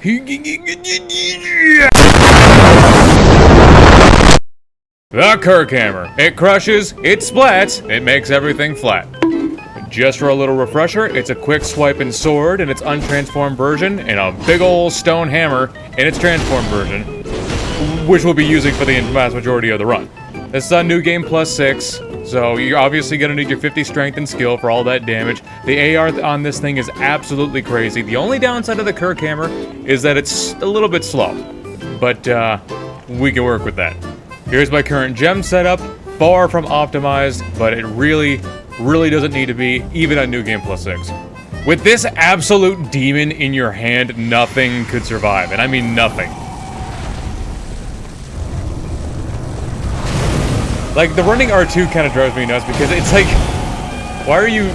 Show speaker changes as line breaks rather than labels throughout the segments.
The Kirkhammer. It crushes, it splats, it makes everything flat. Just for a little refresher, it's a quick swiping sword in its untransformed version, and a big ol' stone hammer in its transformed version, which we'll be using for the vast majority of the run. This is a new game +6, so you're obviously gonna need your 50 strength and skill for all that damage. The AR on this thing is absolutely crazy. The only downside of the Kirkhammer is that it's a little bit slow, but we can work with that. Here's my current gem setup, far from optimized, but it really doesn't need to be, even on New Game +6. With this absolute demon in your hand, nothing could survive, and I mean nothing. Like, the running R2 kind of drives me nuts, because it's like, why are you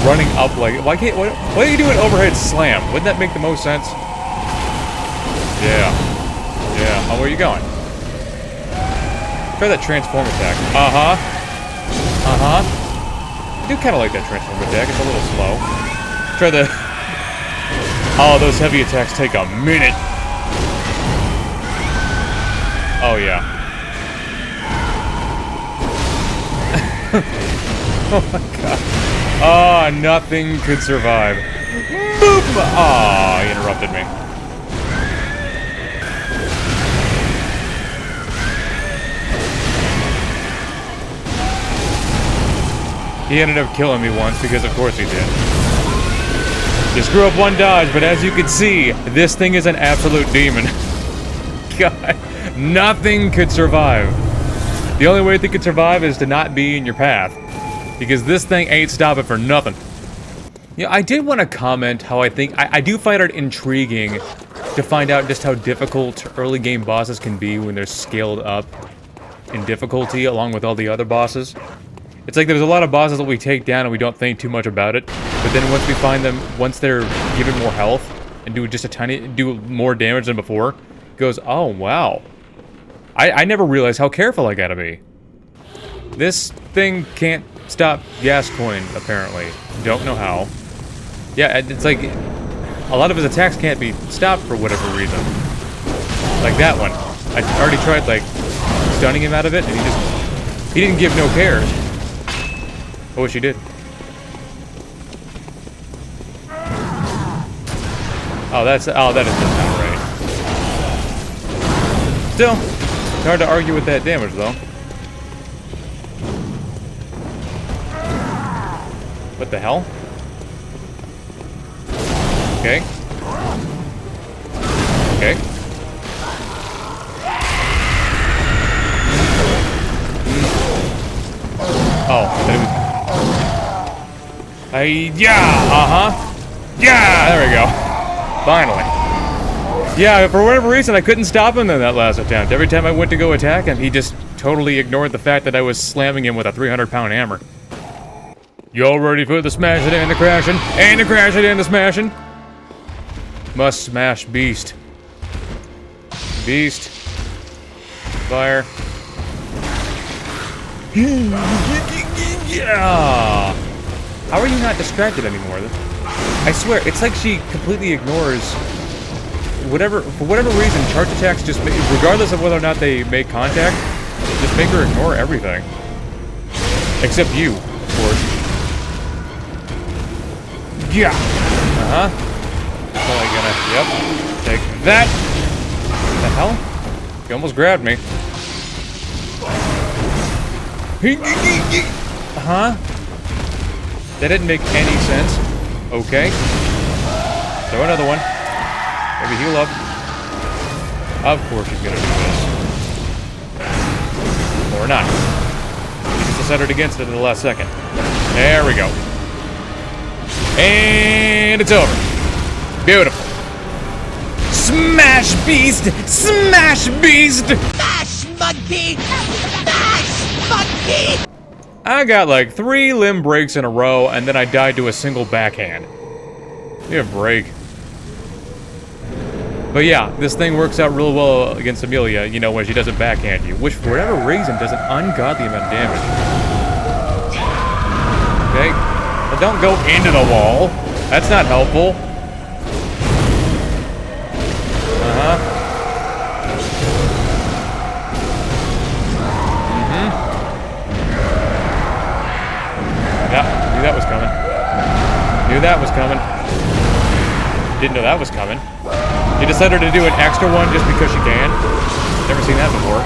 running up like, why are you doing overhead slam? Wouldn't that make the most sense? Yeah. Oh, where are you going? Try that transform attack. I do kind of like that transform attack. It's a little slow. Try the... Oh, those heavy attacks take a minute. Oh, yeah. Oh, my God. Oh, nothing could survive. Boop! Oh, he interrupted me. He ended up killing me once, because of course he did. You screw up one dodge, but as you can see, this thing is an absolute demon. God, nothing could survive. The only way it could survive is to not be in your path, because this thing ain't stopping for nothing. Yeah, I did want to comment how I think, I do find it intriguing to find out just how difficult early game bosses can be when they're scaled up in difficulty along with all the other bosses. It's like there's a lot of bosses that we take down and we don't think too much about it, but then once we find them, once they're given more health and do just do more damage than before, it goes, oh wow. I never realized how careful I gotta be. This thing can't stop Gascoigne, apparently. Don't know how. Yeah, it's like, a lot of his attacks can't be stopped for whatever reason. Like that one. I already tried, like, stunning him out of it, and he didn't give no cares. I wish he did. Oh, that is just not right. Still, it's hard to argue with that damage, though. What the hell? Okay. Okay. Oh, it was... Yeah, there we go. Finally. Yeah, for whatever reason, I couldn't stop him in that last attempt. Every time I went to go attack him, he just totally ignored the fact that I was slamming him with a 300-pound hammer. You all ready for the smashing and the crashing? And the crashing and the smashing? Must smash beast. Beast. Fire. Yeah. How are you not distracted anymore? I swear, it's like she completely ignores whatever, for whatever reason, charge attacks just make, regardless of whether or not they make contact, just make her ignore everything. Except you, of course. Yeah. Probably gonna, yep, take that. What the hell? You almost grabbed me. That didn't make any sense. Okay. Throw another one. Maybe heal up. Of course she's gonna do this. Or not. She just decided against it in the last second. There we go. And it's over. Beautiful. Smash beast! Smash beast!
Smash monkey! Smash monkey!
I got like 3 limb breaks in a row, and then I died to a single backhand. Give me a break. But yeah, this thing works out real well against Amelia, you know, when she doesn't backhand you, which for whatever reason does an ungodly amount of damage. Okay? Well, don't go into the wall. That's not helpful. Knew that was coming. Didn't know that was coming. She decided to do an extra one just because she can. Never seen that before.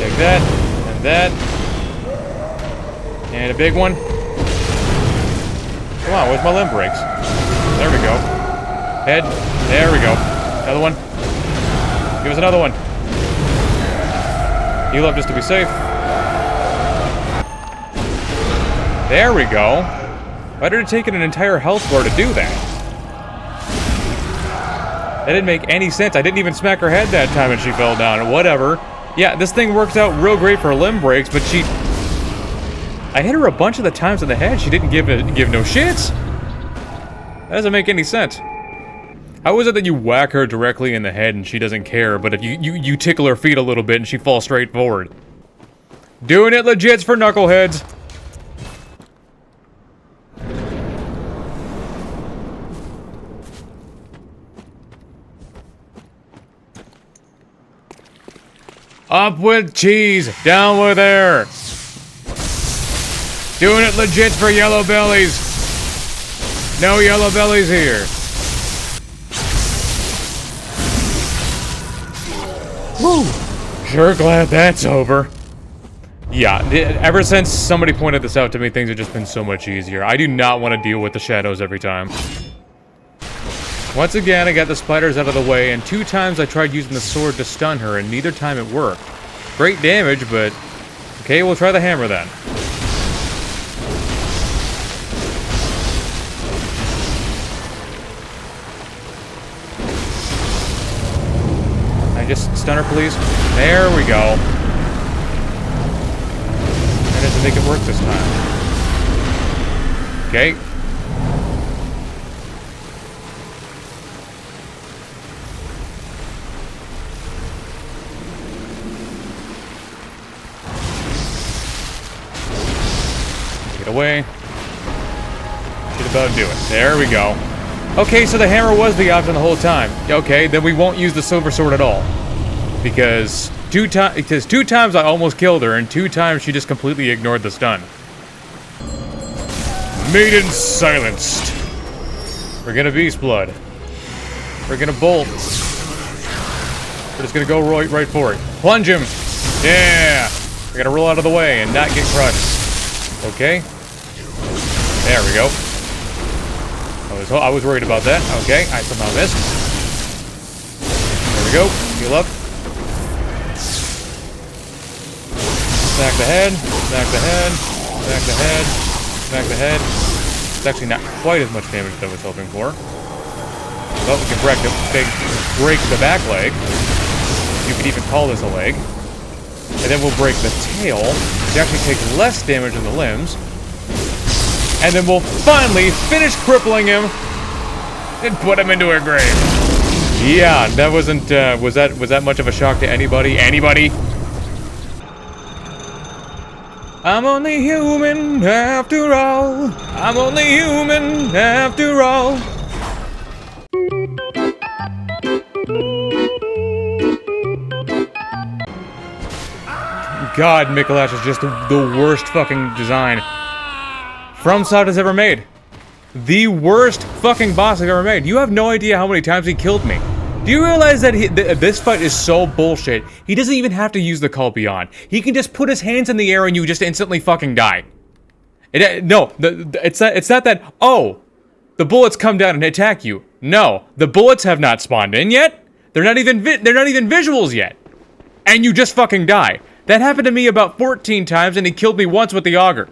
Take that, and that. And a big one. Come on, where's my limb breaks? There we go. Head. There we go. Another one. Give us another one. Heal up just to be safe. There we go. Why did it take an entire health bar to do that? That didn't make any sense. I didn't even smack her head that time and she fell down. Whatever. Yeah, this thing works out real great for limb breaks, but she... I hit her a bunch of the times in the head. She didn't give no shits. That doesn't make any sense. How is it that you whack her directly in the head and she doesn't care, but if you tickle her feet a little bit and she falls straight forward? Doing it legits for knuckleheads. Up with cheese, down with air. Doing it legit for yellow bellies. No yellow bellies here. Woo! Sure glad that's over. Yeah, ever since somebody pointed this out to me, things have just been so much easier. I do not want to deal with the shadows every time. Once again, I got the spiders out of the way, and 2 times I tried using the sword to stun her, and neither time it worked. Great damage, but... Okay, we'll try the hammer then. Can I just stun her, please? There we go. I had to make it work this time. Okay. Get away. Should about do it. There we go. Okay, so the hammer was the option the whole time. Okay, then we won't use the silver sword at all. Because two times I almost killed her, and 2 times she just completely ignored the stun. Maiden silenced. We're gonna beast blood. We're gonna bolt. We're just gonna go right for it. Plunge him. Yeah. We're gonna roll out of the way and not get crushed. Okay. There we go. I was worried about that. Okay, I somehow missed. There we go. Heal up. Smack the head. Smack the head. Smack the head. Smack the head. It's actually not quite as much damage as I was hoping for. But we can break the back leg. You could even call this a leg. And then we'll break the tail, which actually takes less damage than the limbs. And then we'll finally finish crippling him and put him into a grave. Yeah, that wasn't, was that much of a shock to anybody? Anybody? I'm only human after all. I'm only human after all. God, Micolash is just the worst fucking design FromSoft has ever made. The worst fucking boss I've ever made. You have no idea how many times he killed me. Do you realize that this fight is so bullshit? He doesn't even have to use the Call Beyond. He can just put his hands in the air and you just instantly fucking die. No, it's not that, oh, the bullets come down and attack you. No, the bullets have not spawned in yet. They're not even visuals yet. And you just fucking die. That happened to me about 14 times, and he killed me once with the auger.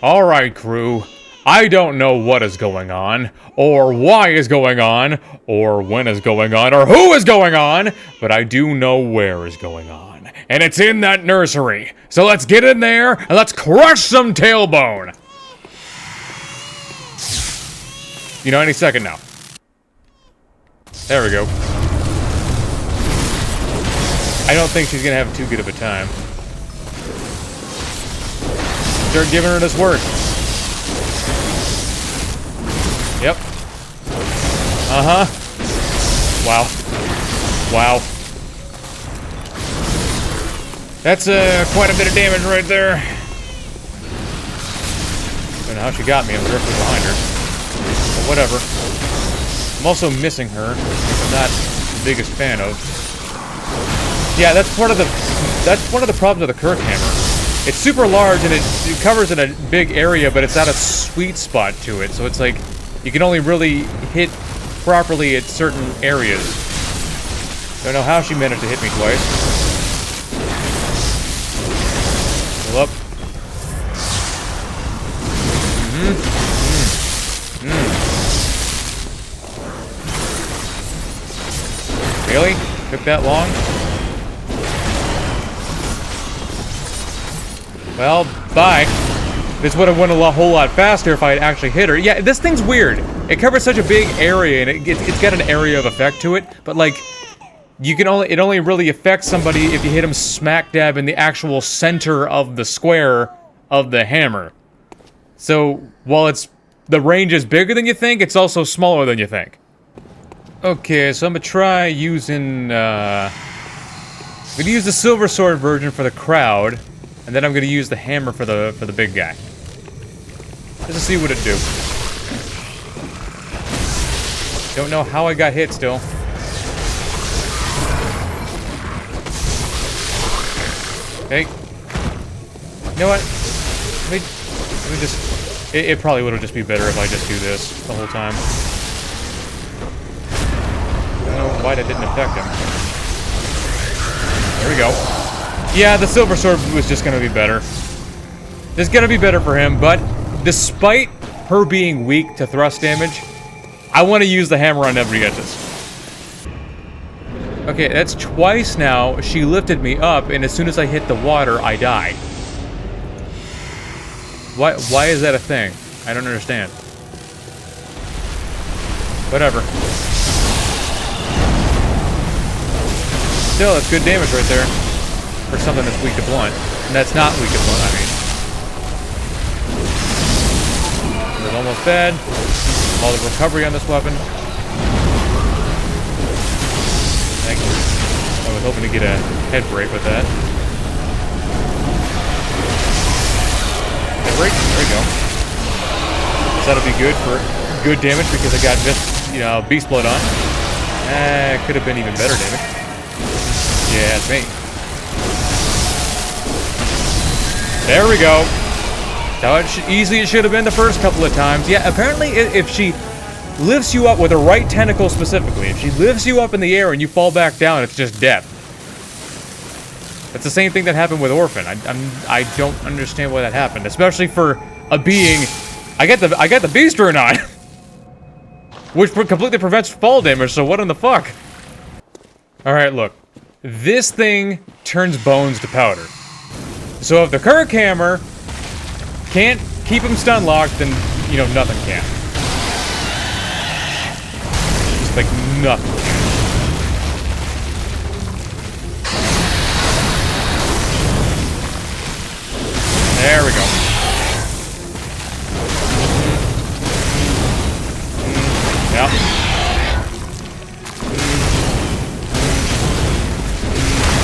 Alright, crew. I don't know what is going on, or why is going on, or when is going on, or who is going on, but I do know where is going on. And it's in that nursery. So let's get in there, and let's crush some tailbone. You know, any second now. There we go. I don't think she's gonna have too good of a time. Start giving her this work. Yep. Uh-huh. Wow. Wow. That's quite a bit of damage right there. I don't know how she got me. I'm directly behind her. But whatever. I'm also missing her, which I'm not the biggest fan of. Yeah, that's one of the problems with the Kirkhammer. It's super large and it covers in a big area, but it's not a sweet spot to it. So it's like you can only really hit properly at certain areas. Don't know how she managed to hit me twice. Pull up. Really? Took that long? Well, bye. This would have went a whole lot faster if I had actually hit her. Yeah, this thing's weird. It covers such a big area, and it's got an area of effect to it, but like, it only really affects somebody if you hit them smack dab in the actual center of the square of the hammer. So, while the range is bigger than you think, it's also smaller than you think. Okay, so I'm gonna try using, I'm gonna use the silver sword version for the crowd, and then I'm gonna use the hammer for the big guy. Just to see what it do. Don't know how I got hit still. Okay. You know what? Let me just... It probably would have just be better if I just do this the whole time. I don't know why that didn't affect him. There we go. Yeah, the silver sword was just gonna be better. It's gonna be better for him, but despite her being weak to thrust damage, I want to use the hammer on Ebrietas. Okay, that's twice now. She lifted me up, and as soon as I hit the water, I die. Why is that a thing? I don't understand. Whatever. Still, that's good damage right there. For something that's weak to blunt. And that's not weak to blunt, I mean. It was almost dead. All the recovery on this weapon. Thank you. I was hoping to get a head break with that. Head break? There we go. So that'll be good for good damage because I got just, beast blood on. It could have been even better damage. Yeah, it's me. There we go. How easy it should have been the first couple of times. Yeah, apparently if she lifts you up with the right tentacle specifically, if she lifts you up in the air and you fall back down, it's just death. That's the same thing that happened with Orphan. I don't understand why that happened, especially for a being. I got the beast rune on, which completely prevents fall damage. So what in the fuck? All right, look. This thing turns bones to powder. So if the Kirkhammer can't keep him stun locked, then nothing can. Just like nothing can. There we go. Yep.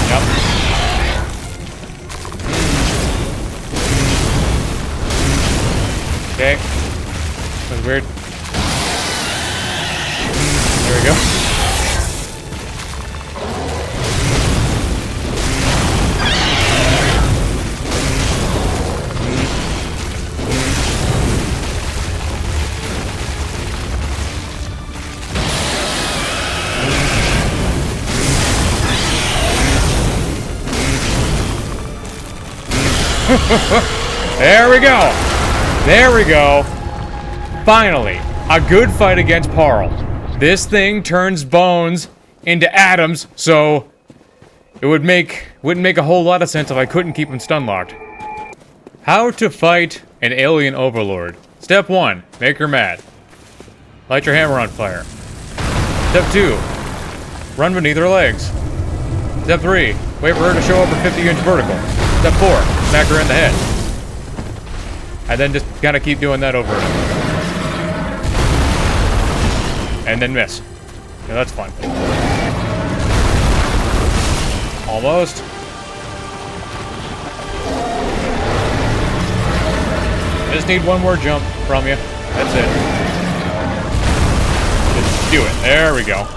Yep. Okay. That was weird. There we go. There we go. There we go. Finally, a good fight against Paarl. This thing turns bones into atoms, so it wouldn't make a whole lot of sense if I couldn't keep him stun locked. How to fight an alien overlord. Step 1, make her mad. Light your hammer on fire. Step 2, run beneath her legs. Step 3, wait for her to show up her 50-inch vertical. Step 4, smack her in the head. And then just kind of keep doing that over and over. And then miss. Yeah, that's fun. Almost. I just need one more jump from you. That's it. Just do it. There we go.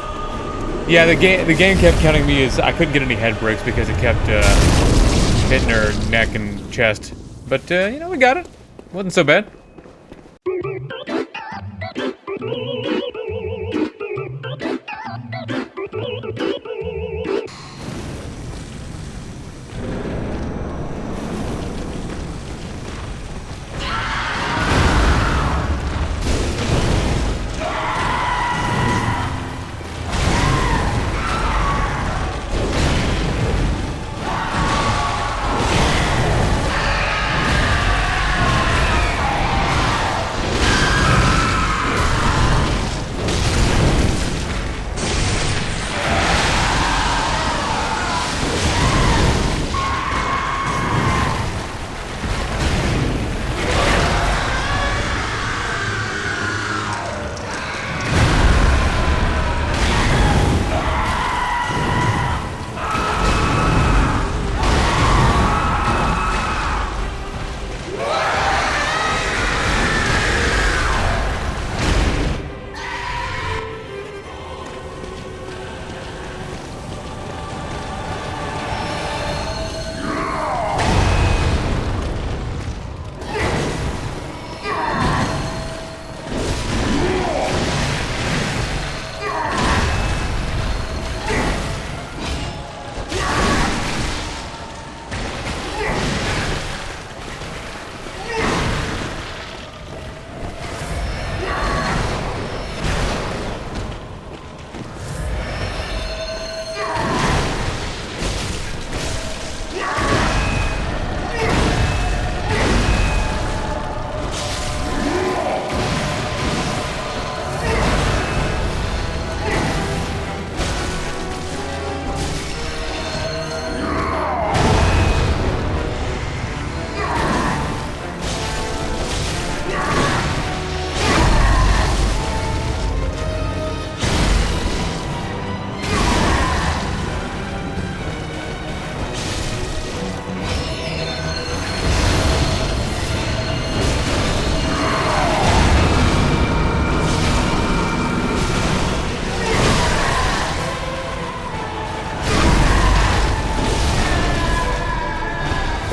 Yeah, the game kept counting me as I couldn't get any head breaks because it kept hitting her neck and chest. But you know, we got it. Wasn't so bad.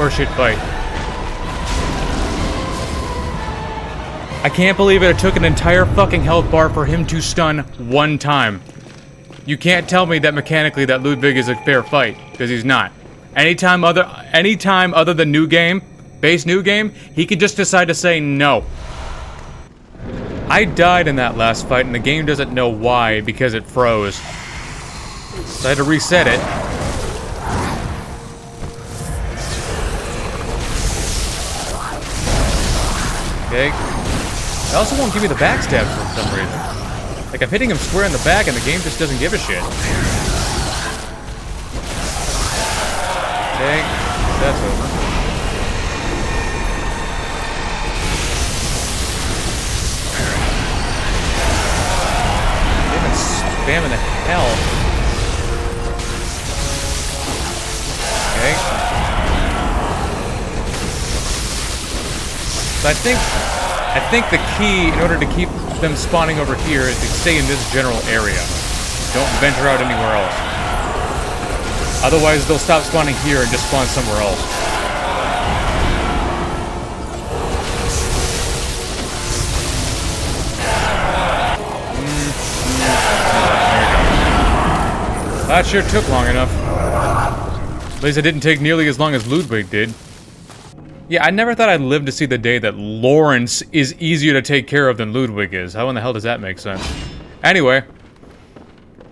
Horseshit fight. I can't believe it took an entire fucking health bar for him to stun one time. You can't tell me that mechanically that Ludwig is a fair fight, because he's not. Anytime other than new game, base new game, he could just decide to say no. I died in that last fight and the game doesn't know why because it froze. So I had to reset it. Okay. It also won't give me the backstab for some reason. Like, I'm hitting him square in the back and the game just doesn't give a shit. Okay, that's over. They've been spamming the hell. Okay. So I think the key, in order to keep them spawning over here, is to stay in this general area. Don't venture out anywhere else. Otherwise, they'll stop spawning here and just spawn somewhere else. There you go. That sure took long enough. At least it didn't take nearly as long as Ludwig did. Yeah, I never thought I'd live to see the day that Lawrence is easier to take care of than Ludwig is. How in the hell does that make sense? Anyway.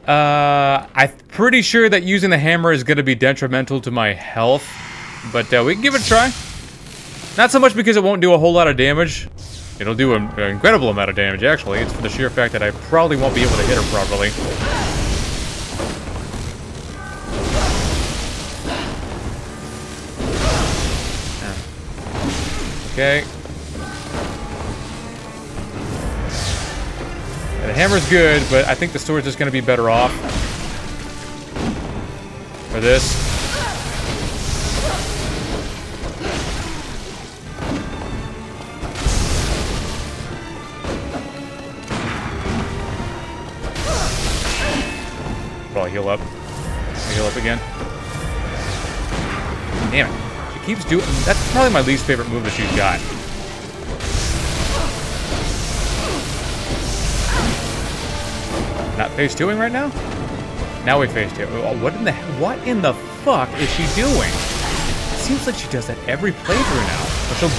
I'm pretty sure that using the hammer is going to be detrimental to my health. But we can give it a try. Not so much because it won't do a whole lot of damage. It'll do an incredible amount of damage, actually. It's for the sheer fact that I probably won't be able to hit her properly. Okay. Yeah, the hammer's good, but I think the sword's just gonna be better off. For this. heal up. I heal up again. Damn it. She keeps doing... That's probably my least favorite move that she's got. Not phase 2ing right now? Now we phase 2. Oh, what in the fuck is she doing? It seems like she does that every playthrough now. Or she'll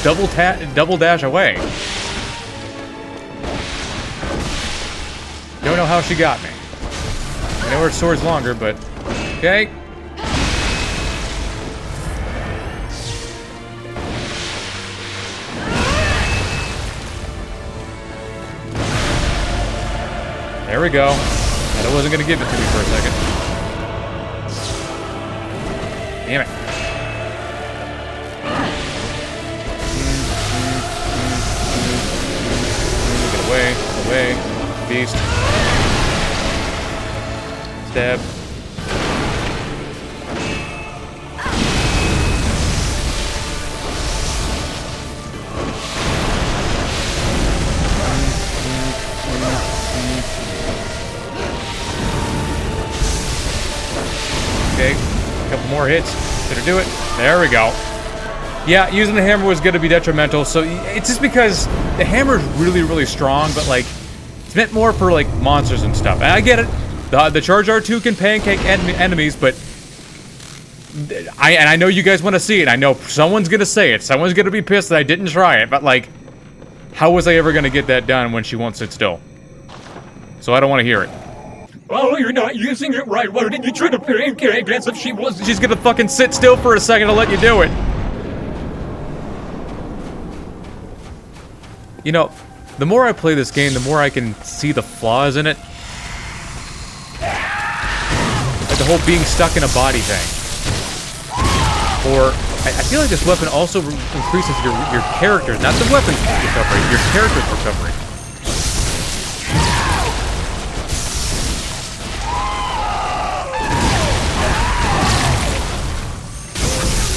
double dash away. Don't know how she got me. I know her sword's longer, but... Okay. There we go. I wasn't gonna give it to me for a second. Damn it. Get away, away. Beast. Stab. Okay, a couple more hits. Did it do it? There we go. Yeah, using the hammer was going to be detrimental, so it's just because the hammer is really, really strong, but, like, it's meant more for, like, monsters and stuff. And I get it. The Charge R2 can pancake enemies, but... I know you guys want to see it. I know someone's going to say it. Someone's going to be pissed that I didn't try it, but, like, how was I ever going to get that done when she won't sit still? So I don't want to hear it.
Oh, you're not using it right. Why didn't you try to pancake as if she was...
She's gonna fucking sit still for a second to let you do it. You know, the more I play this game, the more I can see the flaws in it. Like the whole being stuck in a body thing. Or, I feel like this weapon also increases your character, not the weapon's recovery, your character's recovery.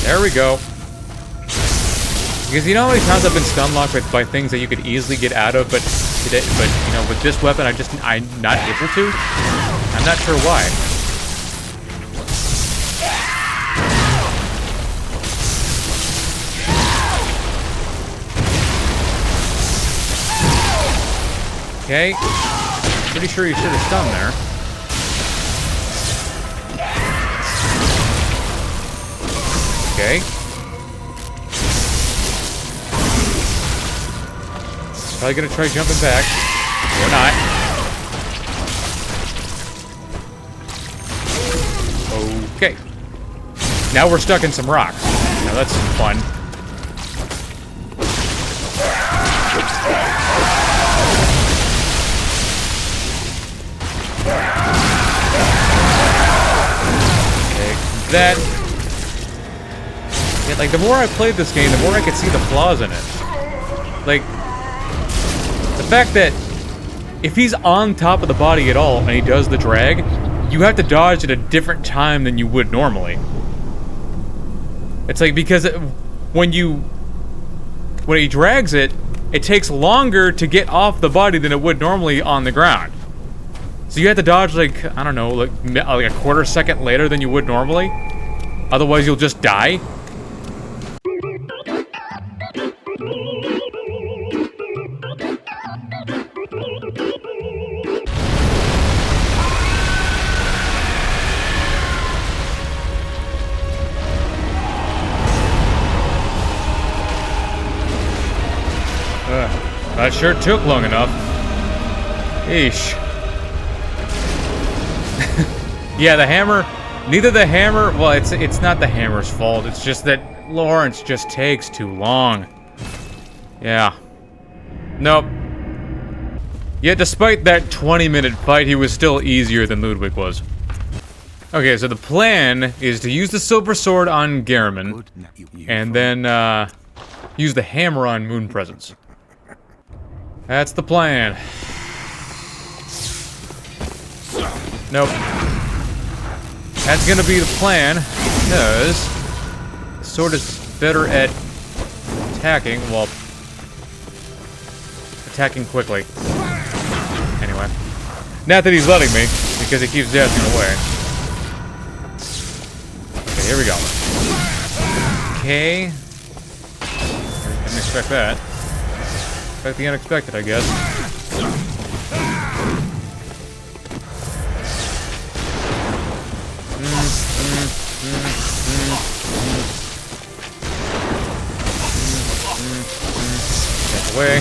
There we go. Because you know how many times I've been stun locked by things that you could easily get out of, but you know, with this weapon I'm not able to? I'm not sure why. Okay. Pretty sure you should have stunned there. Okay. Probably gonna try jumping back. Or not. Okay. Now we're stuck in some rocks. Now that's fun. Take that. Yeah, like, the more I played this game, the more I could see the flaws in it. Like, the fact that if he's on top of the body at all and he does the drag, you have to dodge at a different time than you would normally. It's like, because when he drags it, it takes longer to get off the body than it would normally on the ground. So you have to dodge, like, I don't know, like a quarter second later than you would normally. Otherwise, you'll just die. That sure took long enough. Eesh. Yeah, the hammer... Neither the hammer... Well, it's not the hammer's fault. It's just that Lawrence just takes too long. Yeah. Nope. Yet despite that 20-minute fight, he was still easier than Ludwig was. Okay, so the plan is to use the silver sword on Gehrman, and then, use the hammer on Moon Presence. That's the plan. Nope. That's gonna be the plan, because the sword is better at attacking, well, attacking quickly. Anyway. Not that he's letting me, because he keeps dashing away. here we go. Okay. Didn't expect that. Expect the unexpected, I guess. Get away.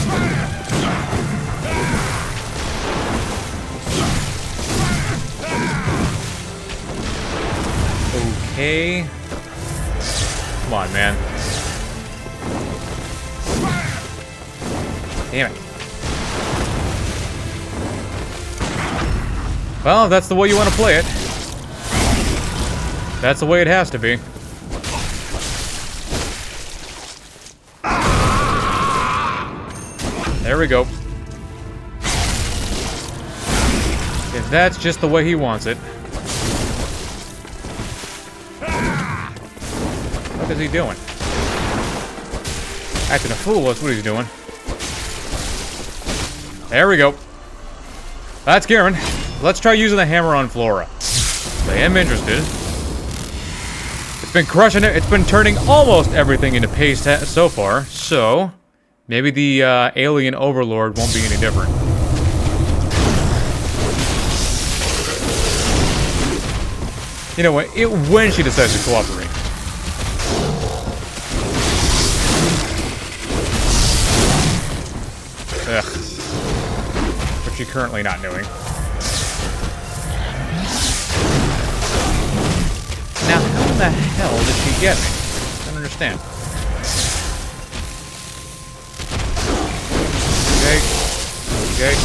Okay. Come on, man. Damn it. Well, if that's the way you want to play it, that's the way it has to be. There we go. If that's just the way he wants it. What is he doing? Acting a fool, that's what he's doing. There we go. That's Gehrman. Let's try using the hammer on Flora. I am interested. It's been crushing it. It's been turning almost everything into paste so far, so maybe the alien overlord won't be any different. You know what? When she decides to cooperate. Ugh. Which she's currently not doing. Now, how the hell did she get me? I don't understand. Okay. Okay.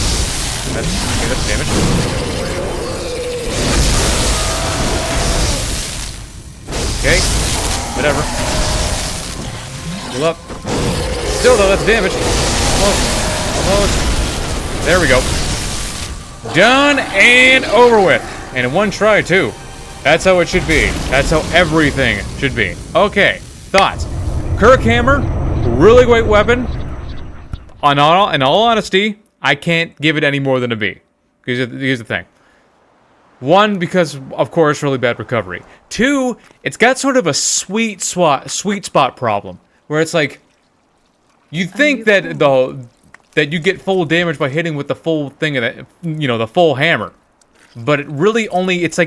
That's damage. Okay. Whatever. Pull up. Still though, that's damage. Almost. There we go. Done and over with. And in one try, too. That's how it should be. That's how everything should be. Okay, thoughts. Kirkhammer, really great weapon. In all honesty, I can't give it any more than a B. Here's the thing. One, because, of course, really bad recovery. Two, it's got sort of a sweet spot problem. Where it's like, you think that you get full damage by hitting with the full thing of that, the full hammer. But it really only, it's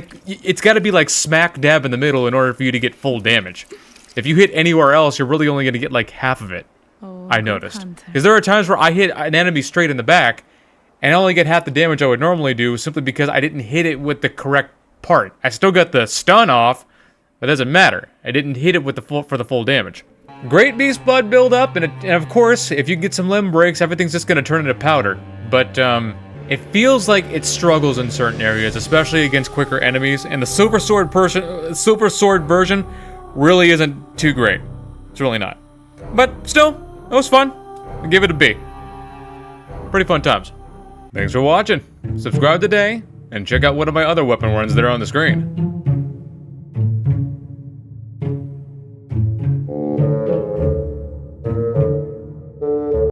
got to be like smack dab in the middle in order for you to get full damage. If you hit anywhere else, you're really only going to get like half of it. Oh, I noticed. Because there are times where I hit an enemy straight in the back, and I only get half the damage I would normally do simply because I didn't hit it with the correct part. I still got the stun off, but it doesn't matter. I didn't hit it with for the full damage. Great beast blood buildup, and of course, if you get some limb breaks, everything's just going to turn into powder. But, it feels like it struggles in certain areas, especially against quicker enemies, and the Super Sword version really isn't too great. It's really not. But still, it was fun. I'll give it a B. Pretty fun times. Thanks for watching. Subscribe today, and check out one of my other weapon runs that are on the screen.